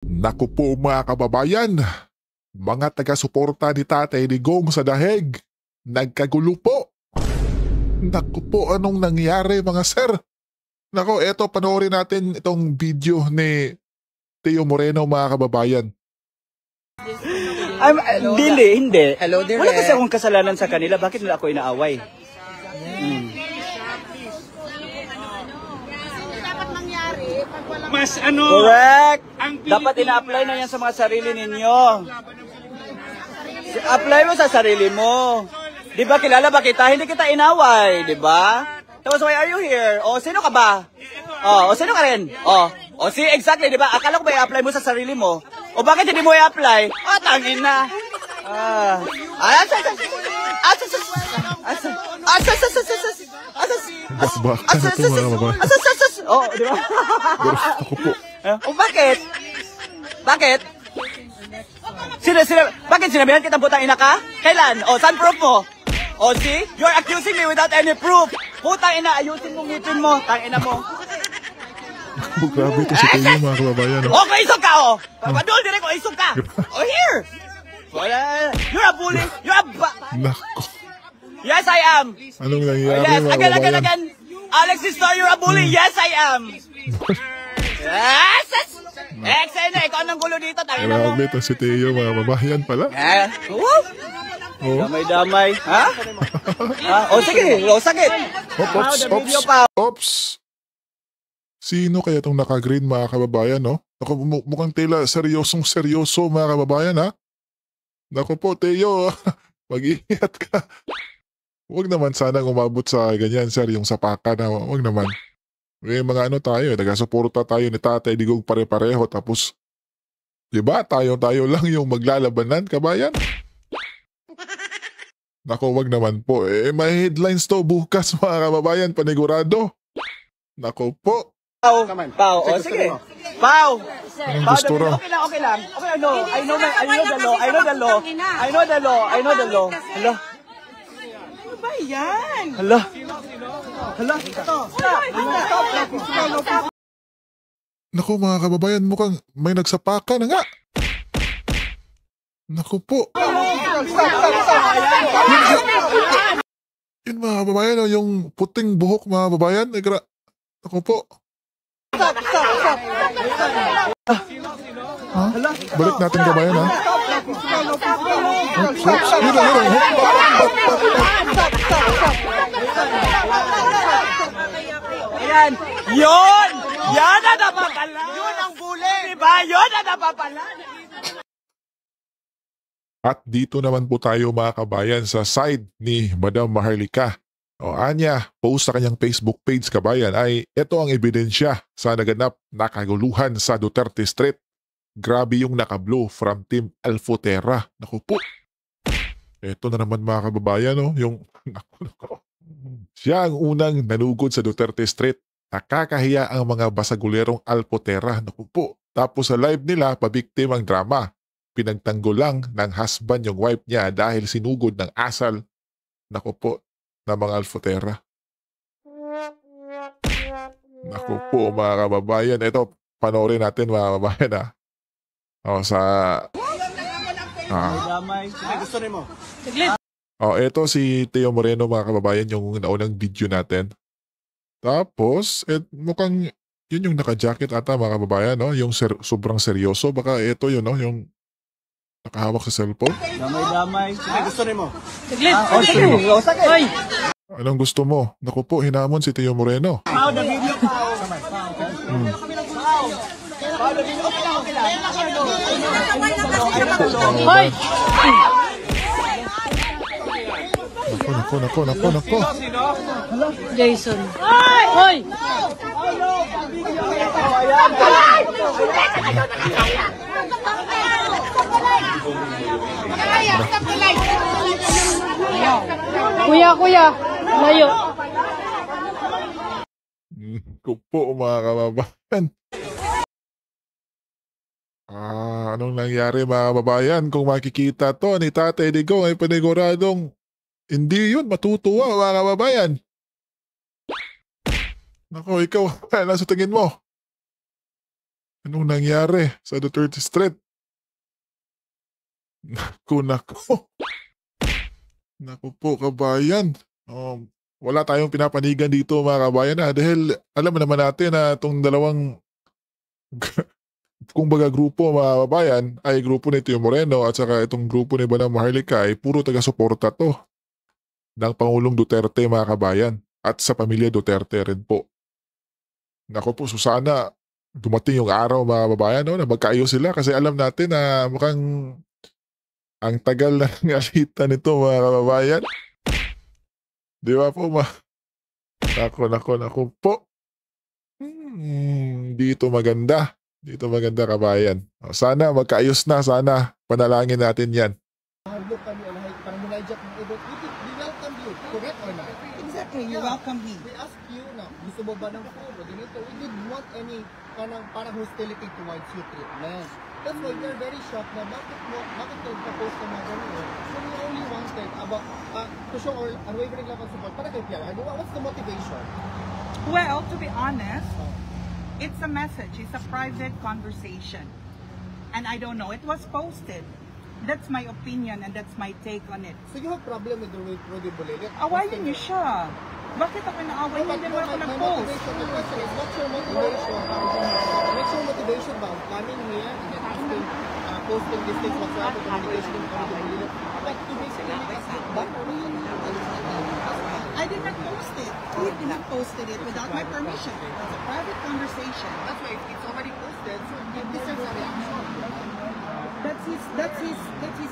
Naku po mga kababayan, mga taga-suporta ni Tatay Digong sa dahig, nagkagulo po. Naku po, anong nangyari mga sir? Naku, eto panoorin natin itong video ni Teo Moreno mga kababayan. Hindi. Hello, dear. Wala kasi akong kasalanan sa kanila. Bakit nila ako inaaway? Dapat mangyari pag walang Mas ano? Correct! Ang Dapat ina-apply na yan sa mga sarili ninyo. Apply mo sa sarili mo. Di ba kilala ba kita? Hindi kita inaway, di ba? Tapos why are you here? O sino ka ba? O sino ka rin? O see exactly, di ba? Akala ko ba i-apply mo sa sarili mo? O bakit hindi mo i-apply? Tangin na. Bakbakan na ito mga kababayan. Di ba? Naku po. O bakit? Bakit? Bakit sinabihan kitang putang ina ka? Kailan? O, saan proof mo? O, see? You're accusing me without any proof. Putang ina, ayusin mo ngipin mo. Tang ina mo. Naku, grabe ito si Teo mga kababayan. O, kaisog ka, o. Padul, dire ko, isog ka. O, here. Wala. You're a bully. You're a Naku, Yes, I am. anong nangyari Yes, mga again. kababayan? Alexis Star, you're a bully. Yes, I am. Yes, yes. Excellent. Ikaw ang gulo dito. Tang ina mo. Grabe ito si Teo mga kababayan pala. Woo! Oh. Damay-damay. Ha? O sige, o sakit. Ops. Sino kaya itong naka-green mga kababayan, no? Naku, mukhang tila seryoso mga kababayan, ha? Naku po, Teo, mag-iingat ka. Huwag naman sanang umabot sa ganyan, sir, yung sapaka na, huwag naman. May mga ano tayo, taga-suporta tayo ni Tatay Digong pare-pareho, tapos, di ba, tayo lang yung maglalabanan, kabayan? Naku, wag naman po. May headlines to bukas mga kababayan, panigurado. Naku po. Pau. O sige. Pau. Anong gusto raw? Okay lang. No. I know the law. Hala. ano ba yan? Hala. Naku mga kababayan, mukhang may nagsapaka na nga. Naku po. Yun mga kababayan, yung puting buhok mga kababayan. Naku po. Ha? Balik natin kabayan, ha? Oops. Ayan. Yun! Yan ang napapala! Yun ang bully! Diba? Yun ang napapala! At dito naman po tayo mga kabayan sa side ni Madam Maharlika. O anya, post sa kanyang Facebook page kabayan ay ito ang ebidensya sa naganap na kaguluhan sa Duterte Street. Grabe yung nakablow from Team Alfotera. Naku po. Ito na naman mga kababayan, no? Yung siya ang unang nanugod sa Duterte Street. Nakakahiya ang mga basagulerong Alfotera. Naku po. Tapos sa live nila, pabiktim ang drama. Pinagtanggol lang ng husband yung wife niya dahil sinugod ng asal. Naku po. Na mga Alfotera. Naku po mga kababayan. Ito, panoorin natin mga kababayan, ha. O sa... Gusto rin mo? O ito si Teo Moreno mga kababayan, yung naunang video natin. Tapos, mukhang yun yung naka-jacket ata mga kababayan, no? Yung sobrang seryoso. Baka ito yun, no? Yung nakahawak sa cellphone. Damay. Gusto rin mo? Saglit. Sige. O sakit. Hoy! Anong gusto mo? Naku po, hinamon si Teo Moreno. Pao, the video, Pao. Hoy! Naku. Jason. Hoy! Kuya. Layo. Naku po mga kababayan. Anong nangyari mga kababayan? Kung makikita to ni Tatay Digong ay paniguradong hindi yun matutuwa mga kababayan. Naku, ikaw, ano sa tingin mo? Anong nangyari sa Duterte Street? Naku, naku. Naku po, kabayan. Wala tayong pinapanigan dito mga kabayan dahil alam naman natin na itong dalawang kung baga grupo mga kabayan ay grupo ni Tio Moreno at saka itong grupo ni Madam Maharlika ay puro taga-suporta to ng Pangulong Duterte mga kabayan at sa pamilya Duterte rin po. Naku po, so sana dumating yung araw mga kabayan na magkaayos sila kasi alam natin na mukhang ang tagal na ng alitan nito mga kababayan. Di ba po Nako po. Dito maganda. Dito maganda kabayan. Sana magkaayos na. Sana panalangin natin yan. Look kami on high, parang hinajak ng event. We welcome you, correct or not? Exactly, you welcome me. We asked you na, gusto mo ba ng food o ganito? We didn't want any parang hostility towards you treatment. That's why we are very shocked na bakit nagpa-post ka na ganito. So we only wanted about, to show our unwavering love and support para kay PRRD. What's the motivation? Well, to be honest, it's a message. It's a private conversation. And I don't know. It was posted. That's my opinion and that's my take on it. So you have problem with Rudy Bolele? Awayin niyo siya. Bakit ako naaway? Hindi naman ako nag-post. The question is, what's your motivation? What's your motivation about coming here and then asking, posting these things, whatsoever, communication with Rudy Bolele? But to basically make us look bad or I did not post it. He did not posted it without my permission. It was a private conversation. That's why it's already posted, so it deserves a reaction. That's his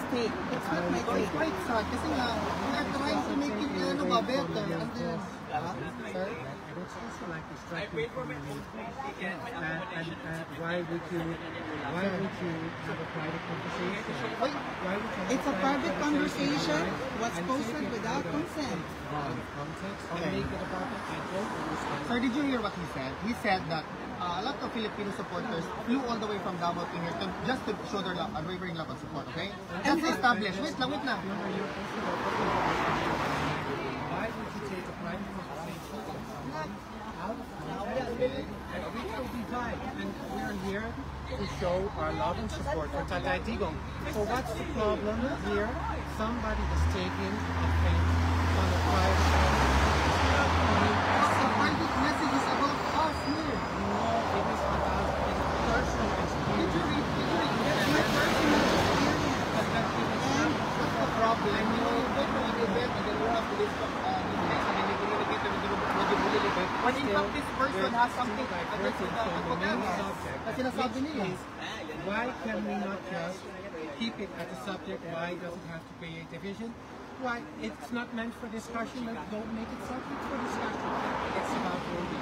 take. It's not my It's take. quite sad kasi nga, we are trying to make it better. And then, sir? I would also like to strike you from and why would you have a private conversation? Wait, Why would you have It's a private conversation. Was posted without consent. context and make it about it? I don't understand. sir, did you hear what he said? He said that a lot of Filipino supporters flew all the way from Davao to here just to show their love, unwavering love and support, okay? That's established. Wait lang. Why would you take a private conversation out of context? We can divide, and we are here to show our love and support for Tatay Digong. So what's the problem here? Somebody is taking offense on a private The private message is about us here. No, it is about his personal Did you experience. read My personal experience. What's the problem? You know, you go to an event and then you have this defense and then you communicate with the Bolele. When in fact this person has something against the Apodamas na sinasabi niya. Why can we not just keep it as a subject? Why does it have to create division? Why? It's not meant for discussion. Don't make it subject for discussion. It's about Rodi.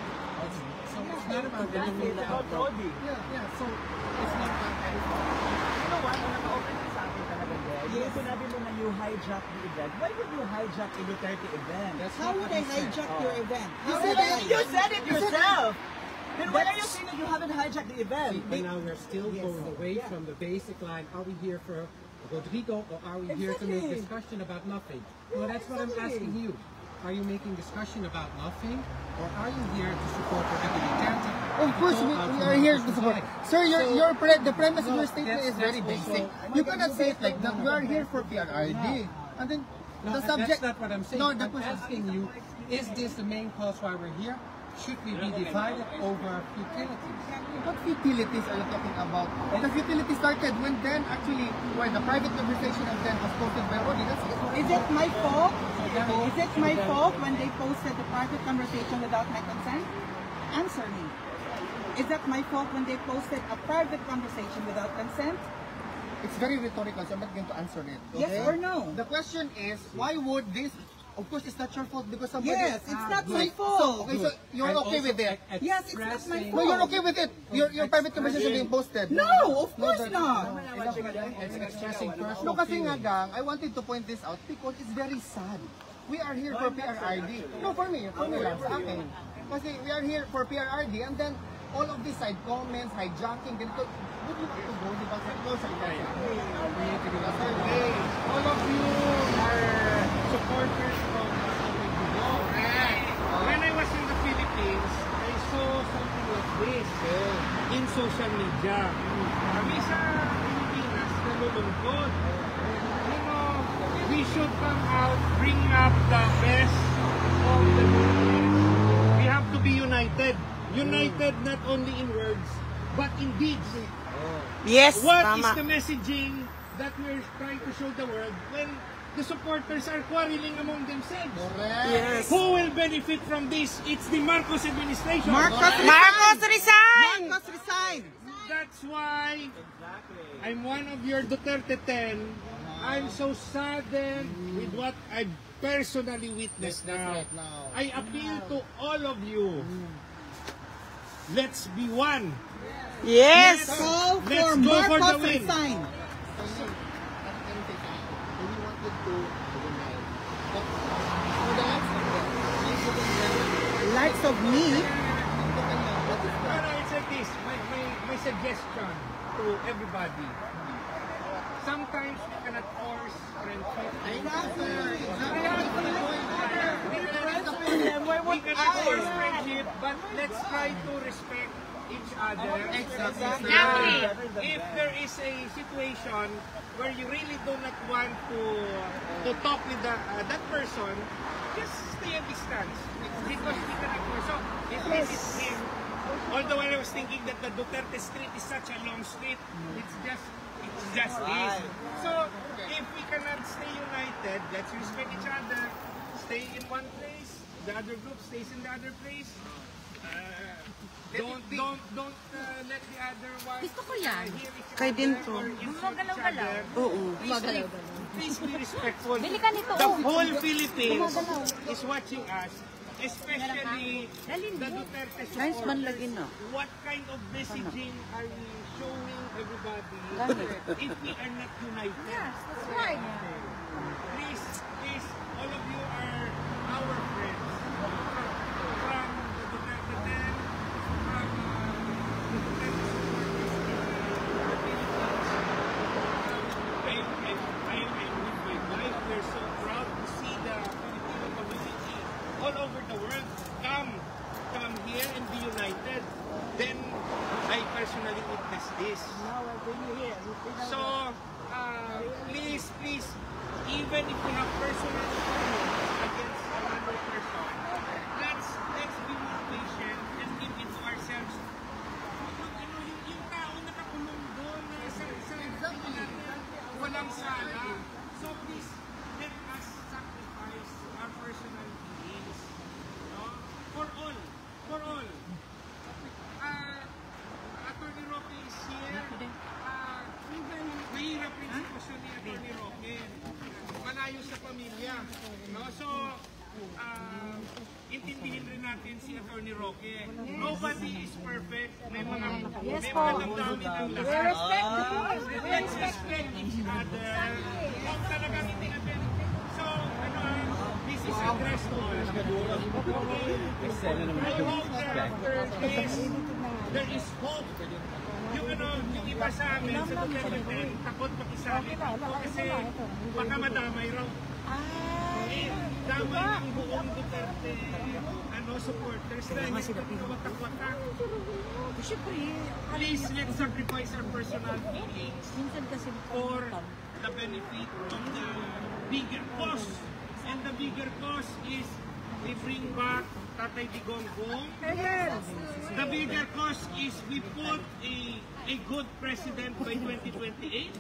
So it's not about Rodi. Yeah. So it's not about Yes, sinabi mo na you hijack the event. Why would you hijack a Duterte event? That's How not would what I he said. hijack your event? You said it yourself. Then why are you saying that you haven't hijacked the event? But now we're still going away from the basic line. Are we here for Rodrigo or are we here to make Exactly. discussion about nothing? Well, that's what I'm asking you. Are you making discussion about nothing or are you here to support Rodrigo Duterte? Of course, we are here to support. Sir, the premise of your statement is very basic. You cannot say it like that. We are here for PRRD. And then No, the subject... that's not what I'm saying. No, the I'm question... asking you, is this the main cause why we're here? Should we be divided over futilities? What futilities are you talking about? The futility started when then actually, when the private conversation and then was posted by Rodi. That's it. Is it my fault? Is it my fault when they posted the private conversation without my consent? Answer me. Is that my fault when they posted a private conversation without consent? It's very rhetorical, so I'm not going to answer it. Yes okay? or no? The question is, why would this... Of course, it's not your fault because somebody... Yes, it's not my So, fault. okay, so you're And okay also with it? Yes, it's not my expressing- No, you're okay with it. Your private conversation being posted. No, of course that- not. It's expressing personal No, kasi nga feelings. gang, I wanted to point this out because it's very sad. We are here for PRRD. No, for me lang, sa akin. Kasi we are here for PRRD and then all of these side comments, hijacking, then would you want to go, di ba? Go sa iba. All of you are supporters of When I was in the Philippines, I saw something like this in social media. Kami sa Pilipinas nalulungkot. You know, we should come out, bring up the best of the Philippines. We have to be united. United not only in words, but in deeds. Yes, What is tama. the messaging that we're trying to show the world when the supporters are quarreling among themselves? Yes. Who will benefit from this? It's the Marcos administration. Marcos resign! Marcos resign! That's why I'm one of your Duterte 10. I'm so saddened with what I've personally witnessed now. I appeal to all of you. Let's be one. Yes! Call Let's for go for the Marcos win. resign. We wanted to unite. But for the likes of them, Likes of me, It's like this. My suggestion to everybody. Sometimes we cannot force friendship. We cannot force friendship, but let's try to respect each other. Exactly. If there is a situation where you really do not want to talk with that person, just stay a distance because we cannot force. So if this is him, although I was thinking that the Duterte Street is such a long street, it's just this. So if we cannot stay united, let's respect each other. Stay in one place. The other group stays in the other place. Don't let the other one. Gusto ko yan. Hear each Kay other din to. or insult each other. Oo. Please be respectful. Bili ka nito. The whole Philippines is watching us, especially the Duterte Nice man supporters. lagi na. What kind of messaging are we showing everybody if we are not united? Yes, that's right. Please, all of you are our friends. From the Duterte 10, from the Duterte supporters in the Philippines. I am with my wife. We're so proud to see the Filipino community all over the world come here and be united. Then I personally witnessed this. So please, even if we have personal opinions against another person, let's be more patient and give it to ourselves. Yung tao nakakulong doon sa natin, walang sala. So please, let us sacrifice our personal feelings. No? For all. Attorney Roque is here. Mahirap rin sitwasyon ni Attorney Roque. Malayo sa pamilya. No? So, intindihin rin natin si Attorney Roque. Nobody is perfect. May mga damdamin ang lahat. Let's respect each other. Kung talagang hindi natin. So, this is addressed to all. I hope that after this, there is hope. Yung iba sa amin, sa Duterte, takot makisali dito kasi baka madamay raw. Damay ang buong Duterte supporters dahil watak-watak. Please, let's sacrifice our personal feelings for the benefit of the bigger cause. And the bigger cause is we bring back Tatay Digong. The bigger cause is we put a good president by 2028.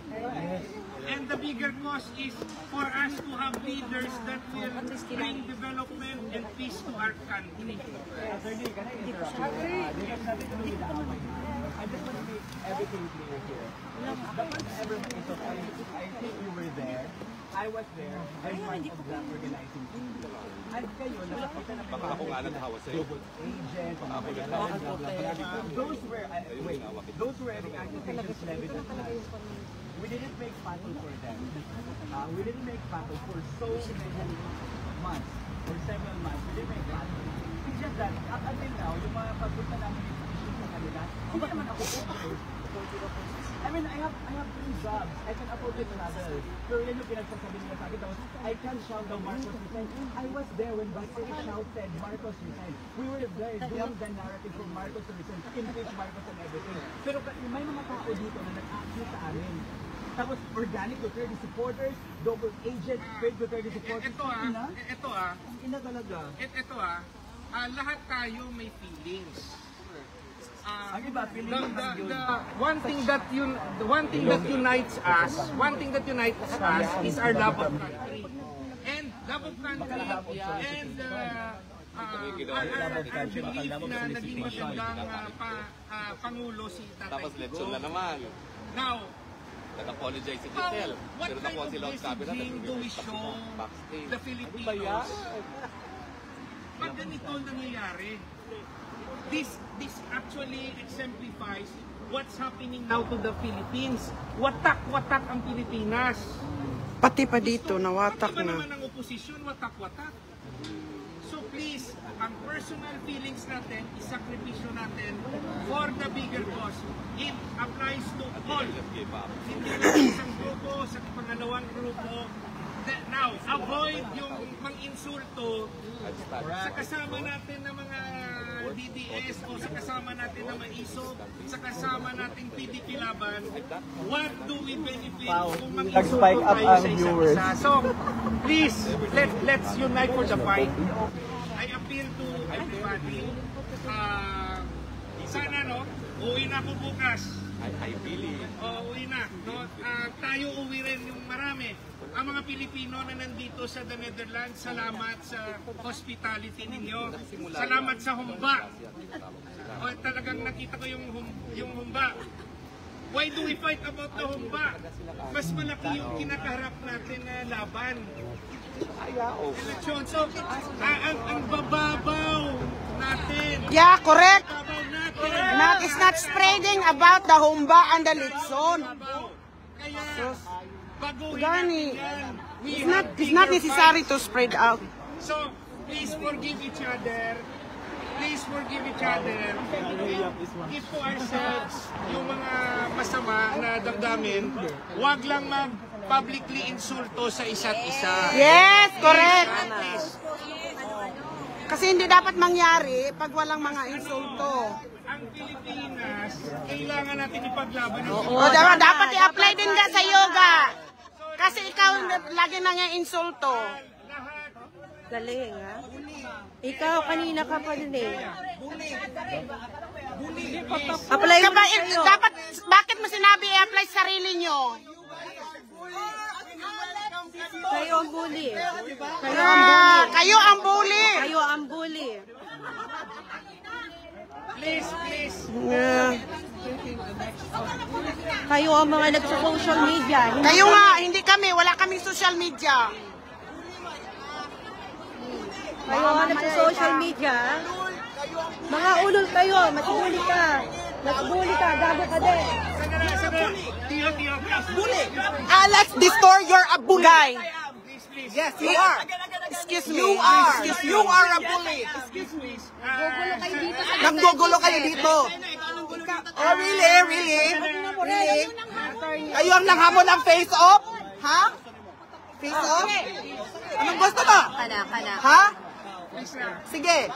And the bigger cause is for us to have leaders that will bring development and peace to our country. I just want to make everything clear here. I think you were there. I was there. I was part of the organizing team. At kayo, nakakita na baka ako nga naghawa sa'yo. Agent, those were the accusations levied at us. We didn't make battle for them. We didn't make battle for so many months, or several months. We didn't make battle. It's just that, up until now, yung mga pagpunta namin yung position sa kanila, hindi naman ako okay. I mean, I have 3 jobs. I can afford to travel. Pero yan yung pinagsasabi nila sa akin. Tapos, I can shout the Marcos resign. I was there when Basay shouted Marcos resign. We were there doing the narrative from Marcos to resign, impeach Marcos and everything. Pero may mga tao dito na nag-accuse sa amin. Tapos, organic Duterte supporters, double agent, fake Duterte supporters. Ito talaga. Lahat tayo may feelings. Ang iba, feeling The one thing that unites us is our love of country. And love of country and our belief na naging magandang Pangulo si Tatay Tapos lechon na naman. Now, Nag-apologize si Giselle. what Pero kind nakuha of sila ang sabi na messaging do we show backstage. the Filipinos? Pag ganito nangyayari, this actually exemplifies what's happening now to the Philippines. Watak-watak ang Pilipinas. Pati pa dito, nawatak Pati pa na. naman ang oposisyon, watak-watak. So please, ang personal feelings natin, isakripisyo natin for the bigger cause. It applies to all. Hindi lang isang grupo, sa pangalawang grupo. Now, avoid yung mang-insulto sa kasama natin ng mga DDS o sa kasama natin ng MAISOB, sa kasama nating PDP laban. What do we benefit kung mang-insulto tayo sa isa't isa? So, please, let's unite for the fight. I appeal to everybody. Sana, no? Uwi na ako bukas. Uwi na. No? Tayo uwi rin yung marami. Ang mga Pilipino na nandito sa the Netherlands, salamat sa hospitality ninyo. Salamat sa humba. Talagang nakita ko yung humba. Why do we fight about the humba? Mas malaki yung kinakaharap natin na laban. Eleksyon. So, ang bababaw natin. Yeah, correct. Bababaw natin. Not, it's not spreading about the humba and the litson. Kaya, baguhin Gani, natin yan. it's not necessary to spread out. So, please forgive each other. Please forgive each other. Give to ourselves yung mga masama na damdamin. Huwag lang mag-publicly insulto sa isa't isa. Yes, correct. Please. Kasi hindi dapat mangyari pag walang mga insulto. Ang Pilipinas, kailangan natin ipaglaban ng O, dapat i-apply din ka sa yoga. Kasi ikaw lagi na nga insulto. Galing, ha? Ikaw, kanina ka pa din eh. Apply mo na sa'yo. Dapat, bakit mo sinabi i-apply sa sarili nyo? Kayo ang bully. Kayo ang bully. Kayo ang bully. Please. Kayo ang mga nagsa-social media. Kayo nga, hindi kami. Wala kaming social media. Kayo ang nagsa-social media. Mga ulol kayo. Matibuli ka. Gago ka din. Tiyo, Bully. Alex Distor, you're a bully. Guy. Yes, you are. Excuse me. You are a bully. Nanggugulo kayo dito. Oh, really? Kayo ang nanghamon ng face off? Ha? Face off? Anong gusto mo? Kana. Ha? Sige.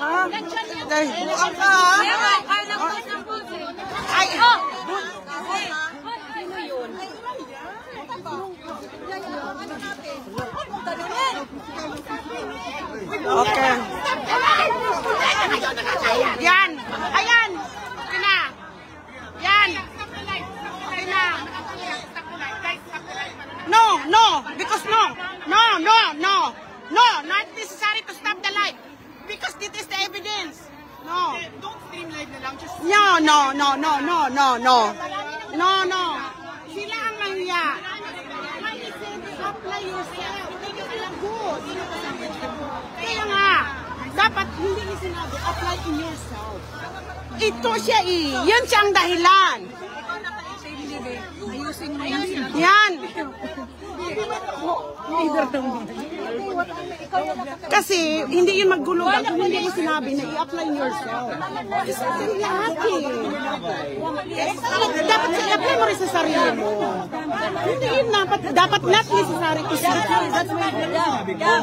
Ha? Buang ka, ha? Ay, Okay. Yan. Ayan. Okay na. Yan. Okay na. No. Because no. Not necessary to stop the light. Because this is the evidence. No. don't stream live na lang. Just No. Sila ang mahiya. Apply yourself. Hindi ka lang good. Kaya nga, dapat hindi niya sinabi, apply in yourself. Ito siya yan siya ang dahilan. Yan. Kasi hindi yun maggulo lang kung hindi mo sinabi na i-apply yourself. Lahat eh. Dapat i-apply mo rin sa sarili mo. Hindi yun dapat not necessary to say.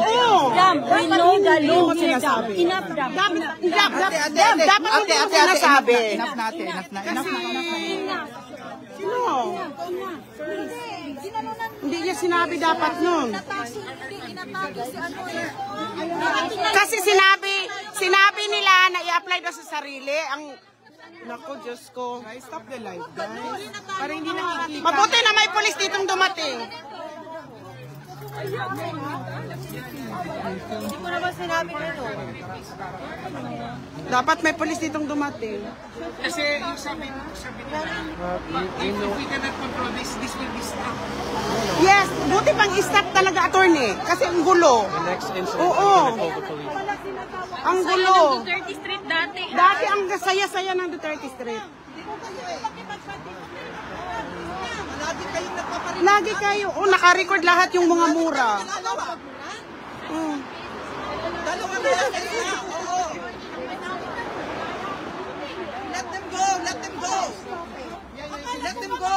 Oo. Hindi mo sinasabi. Dapat hindi mo sinasabi. Hindi niya sinabi dapat nun. Kasi sinabi nila na i-apply daw sa sarili. Naku, Diyos ko. Stop the live, guys. Para hindi nakikita. Mabuti na may polis ditong dumating. Hindi ko naman sinabi nito. Dapat may polis ditong dumating. Kasi yung sabi if we cannot control this will be stopped. Yes, buti pang i-stop talaga, attorney. Kasi ang gulo. Oo. Ang gulo. Duterte Street dati. Dati ang saya-saya ng Duterte Street. Lagi kayo. Oh, naka-record lahat yung mga mura. Let them go! Let them go! Let them go!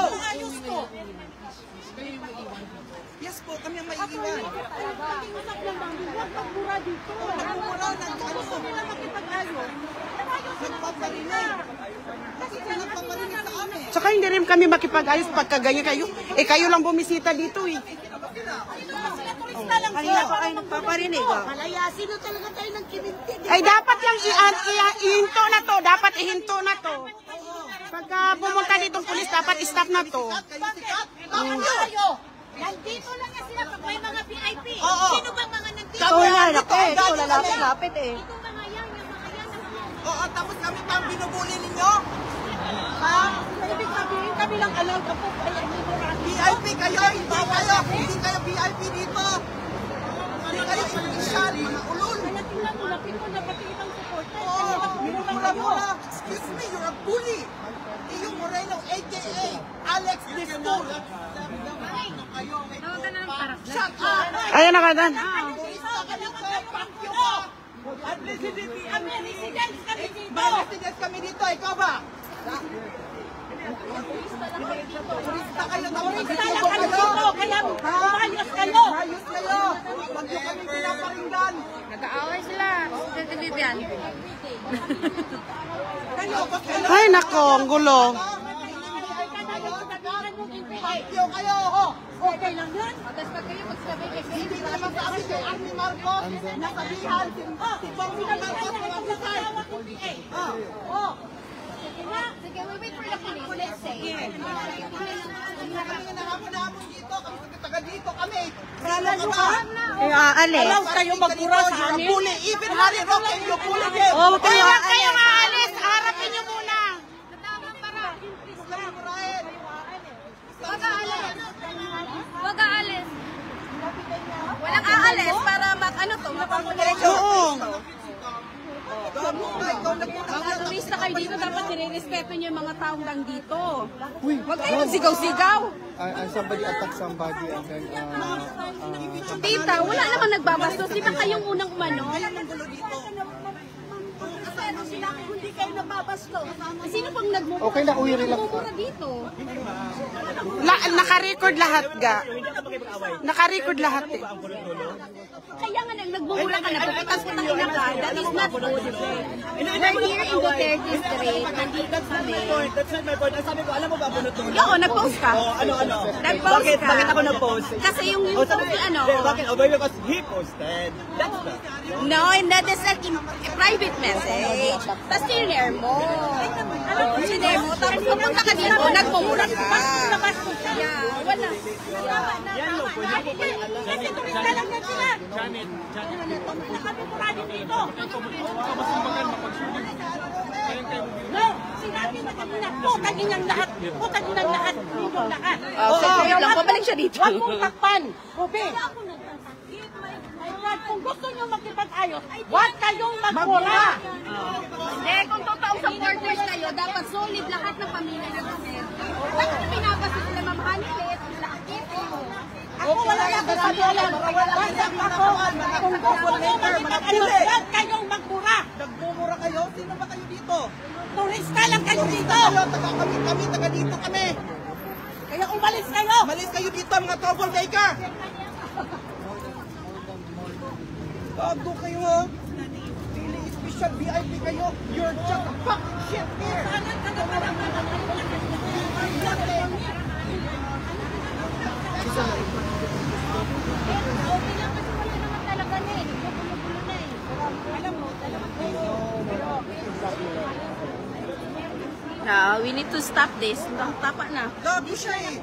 Yes po, kami ang maiiwan. Nagmumura dito. Nagmumura ng Gusto nila makipag-ayos. nagpaparinig. Kasi nagpaparinig sa amin. Tsaka hindi rin kami makipag-ayos pagka ganyan kayo. Eh kayo lang bumisita dito eh. Kanina pa kayo nagpaparinig. Malayasin na talaga tayo ng kiminti. Ay dapat lang ihinto na to. Dapat ihinto na to. Pagka pumunta ditong pulis, dapat stop na to. Nandito lang yan sila pag may mga VIP. Oo. Sino bang mga nandito? Ito nga, Ito lalapit-lapit eh. Oo, tapos kami pa ang binubuli ninyo? Ha? Ibig sabihin kami lang allowed ako. VIP kayo, hindi kayo. Hindi kayo VIP dito. Hindi kayo official, mga ulol. Kaya tingnan mo, lapit ko na pati ibang supporter. Oo, mura-mura. Excuse me, you're a bully. Iyo Moreno, a.k.a. Alex Distul. Shut up! Ayan na ka dan. Residents kami dito, ikaw ba? Turista kayo, Turista lang kayo dito, kaya umayos kayo. Ayos kayo. Huwag niyo kami pinaparinggan. Nag-aaway sila. Susunod yan. Ay nako, ang gulo. Kayo, oh. Okay lang yan. Tapos pag kayo magsabi kay Hindi ka naman sa amin kay Arnie Marcos. Nasabihan, si Bongbong Marcos, magbisay. Oh. Sige, we wait for the police. Let's say. Kami nahapon-hapon dito, kami taga dito kami. Aalis. Alam kayo magpura sa amin. Bully, even Harry Roque, you bully them. Oh, huwag kayo maalis. Harapin niyo muna. Wag aalis. Walang aalis para ano to, mapamuliretso. Oo. Mga turista kayo dito, dapat nire-respeto niyo yung mga taong lang dito. Huwag kayo magsigaw-sigaw. Somebody attacked somebody and then Tita, wala namang nagbabastos. Di ba kayong unang umano? Hindi kayo nababastos. Sino pang nagmumura? Okay na, uwi rin lang. Nagmumura dito. Naka-record lahat ga. Naka-record lahat eh. Kaya nga nagmumura ka na, puputas-putas na ka. That is not good. We're here in Duterte Street. Nandito kami. That's not my point. Ang sabi ko, alam mo ba, bunot-bunot? Oo, nag-post ka. Ano? Nag-post ka. Bakit ako nag-post? Kasi yung post, ano. Bakit? Because he posted. That's the... No, that is a private message. Tapos sinare mo. Sinare mo. Tapos pupunta ka dito, nagmumura ka. Yeah, wala. Yan lo, pwede ko ba yung alam? Kasi turista lang yan sila. Janet. Nakapimurado dito. No, sinabi na kanina, putang inang lahat. Putang inang lahat. Dito lahat. Wait lang, pabalik siya dito. Huwag mong takpan. Kobe. Kung gusto nyo makipag-ayos, huwag kayong magmura. Hindi, kung totoong supporters kayo, dapat solid lahat ng pamilya ng Duterte. Bakit pinapasok sila mamahali? Lahat dito. Ako wala Huwag kayong magmura. Nagmumura kayo? Sino ba kayo dito? Turista lang kayo dito. Kami, taga dito kami. Kaya umalis kayo. Malis kayo dito, mga troublemaker. Gago kayo, ha? Pili special VIP kayo. You're just a fucking shit here. Now, we need to stop this. Tapa na. Gago siya eh.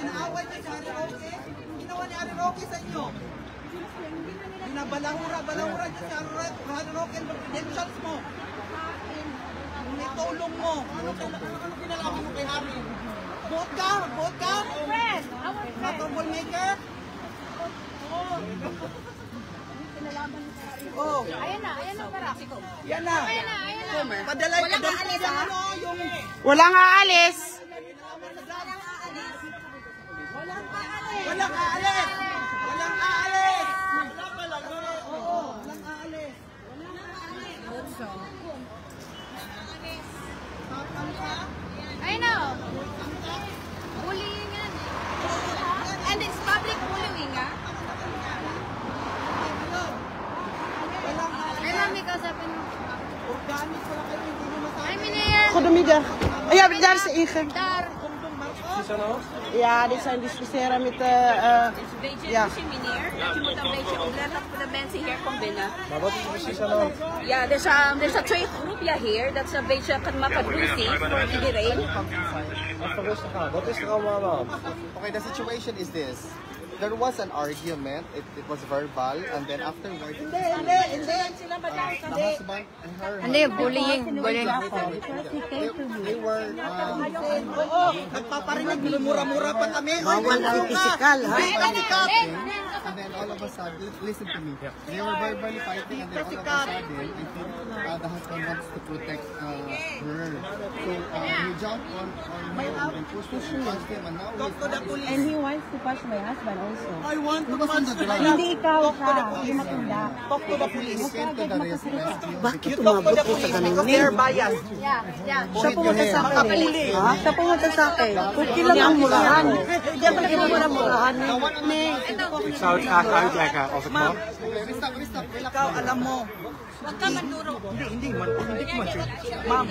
Inaaway niya si Harry Roque. Ginawa ni Harry Roque sa inyo. Binabalahura niya si Harry Roque and the credentials mo. Nitulong mo. Ano kinalaman mo kay Harry? Vote ka? Mga troublemaker? Oh. Ayan na, para. Yan na. Padalay yung Walang aalis. Walang aalis. I know. Bullying yan. And it's public bullying, ah. Ay, mami, kausapin mo. Organic wala kayo, hindi nyo masabi. Ay, minaya. Kodomiga. Ayan, daar sa ikan. Dar. Ja, dit zijn discussiëren met Beetje Ja. meneer. Je moet een beetje opletten voor de mensen hier komen binnen. Maar wat is er precies aan de hand? Ja, er zijn twee groepjes hier. Dat is een beetje makadruzi voor iedereen. Even rustig aan. Wat is er allemaal aan de hand? Okay, the situation is this. There was an argument, it was verbal, and then afterwards, the husband and her bullying. they were Nagpaparinig, mura-mura pa kami. Bawal ang physical, ha? and then all of a sudden, listen to me, they were verbally fighting, and then all of a sudden, I think the husband wants to protect her. So he jumped on her and pushed him, and now Talk to the police. And he wants to push my husband also. I want to punch the Hindi ikaw ka, hindi matanda. Talk to the police. he came to the rescue. You talk to the police because they're biased. Yeah. Siya pumunta sa akin. Ha? Siya pumunta sa akin. Kung kailan ang murahan. Hindi ako nagmumura-murahan. Ik zou het graag uitleggen als ik mag. Ikaw, alam mo. Huwag ka manduro. Hindi man. Ma'am,